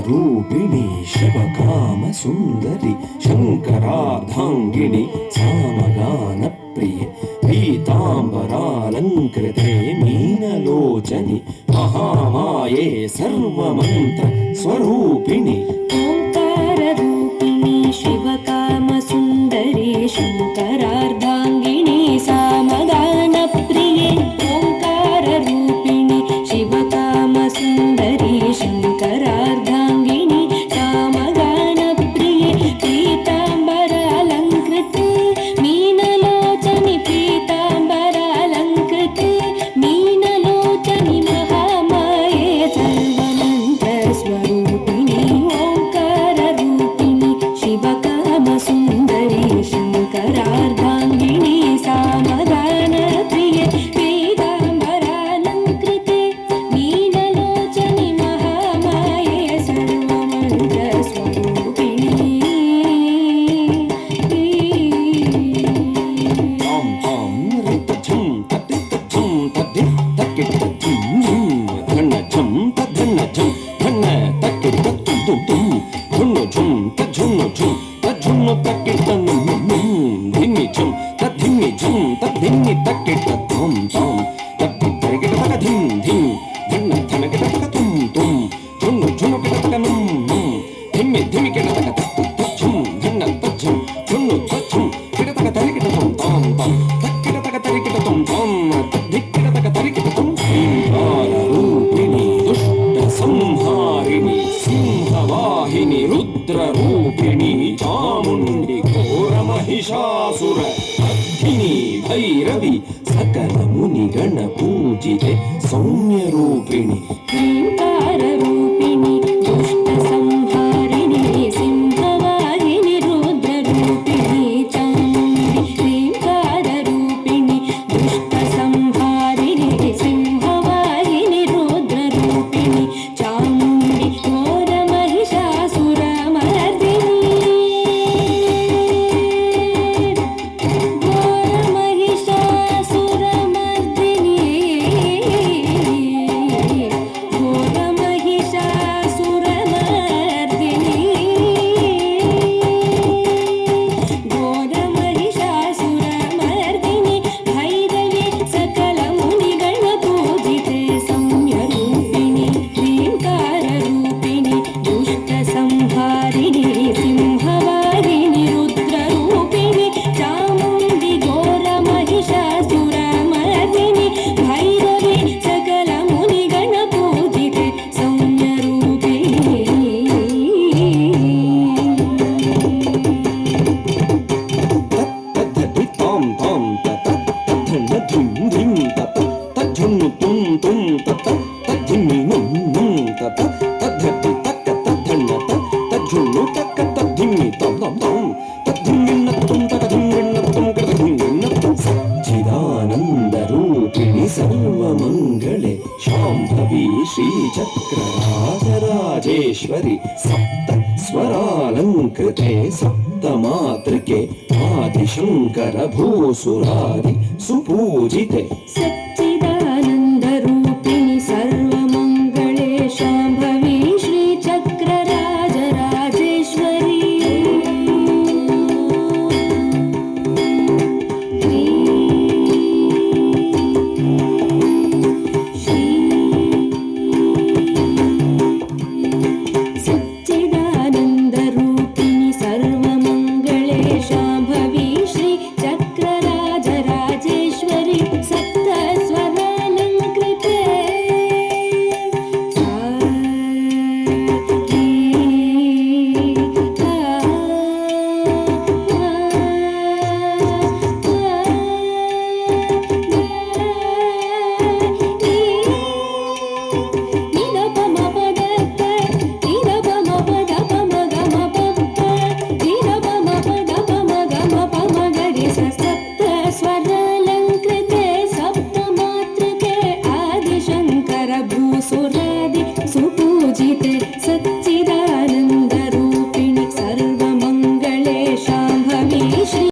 रूपिणी शिवकाम सुंदरी शंकरार्धांगिनी सामगान प्रिय पीतांबरालंकृते मीनलोचनि महामाये सर्वमंत्र स्वरूपिणी ओंकार रूपिणी शिवकाम सुंदरी शंकरार्धांगिनी सामगान प्रिये ओंकार रूपिणी शिवकाम सुंदरी शंकरार्धांगिनी सामगान प्रिये पीतांबरालंकृते मीनलोचनि पीतांबरालंकृते मीनलोचनि महामाये सर्वमंत्र स्वरूपिणी ओंकार रूपिणी शिवकाम सुंदरी शंकरार्धांगिनी सामगान प्रिये पीतांबरालंकृते मीनलोचनि महामाये सर्वमंत्र स्वरूपिणी संहारिणी सिंहवाहिनी रुद्ररूपिणी चामुण्डी घोरमहिषासुर अग्नि भैरवी सकल मुनिगण पूजिते सौम्यरूपिणी ह्रींकार रूपिणी दुष्ट संहारिणी सिंहवाहिनी रुद्ररूपिणी चामुण्डी ह्रींकार रूपिणी दुष्ट संहारिणी सिंहवाहिनी रुद्ररूपिणी चामुण्डी घोरमहिषासुरमर्दिनी भैरवी सकल मुनिगण पूजिते सौम्यरूपिणी ह्रींकार रूपिणी दुष्ट संहारिणी सिंहवाहिनी रुद्ररूपिणी चामुण्डी घोरमहिषासुरमर्दिनी भैरवी सकल मुनिगण पूजिते सौम्यरूपिणी सच्चिदानन्दरूपिणि सर्वमङ्गले शाम्भवी श्रीचक्रराजराजेश्वरि सप्त स्वरालङ्कृते सप्तमातृके आदिशङ्कर भूसुरादि सुपूजिते सच्चिदानन्दरूपिणि सर्वमङ्गले शाम्भवी श्रीचक्रराजराजेश्वरी सच्चिदानन्दरूपिणि सर्वमङ्गले शाम्भवी श्रीचक्रराजराजेश्वरी सप्तस्वरालङ्कृते सप्तमातृके आदिशङ्कर भूसुरादि पूजिते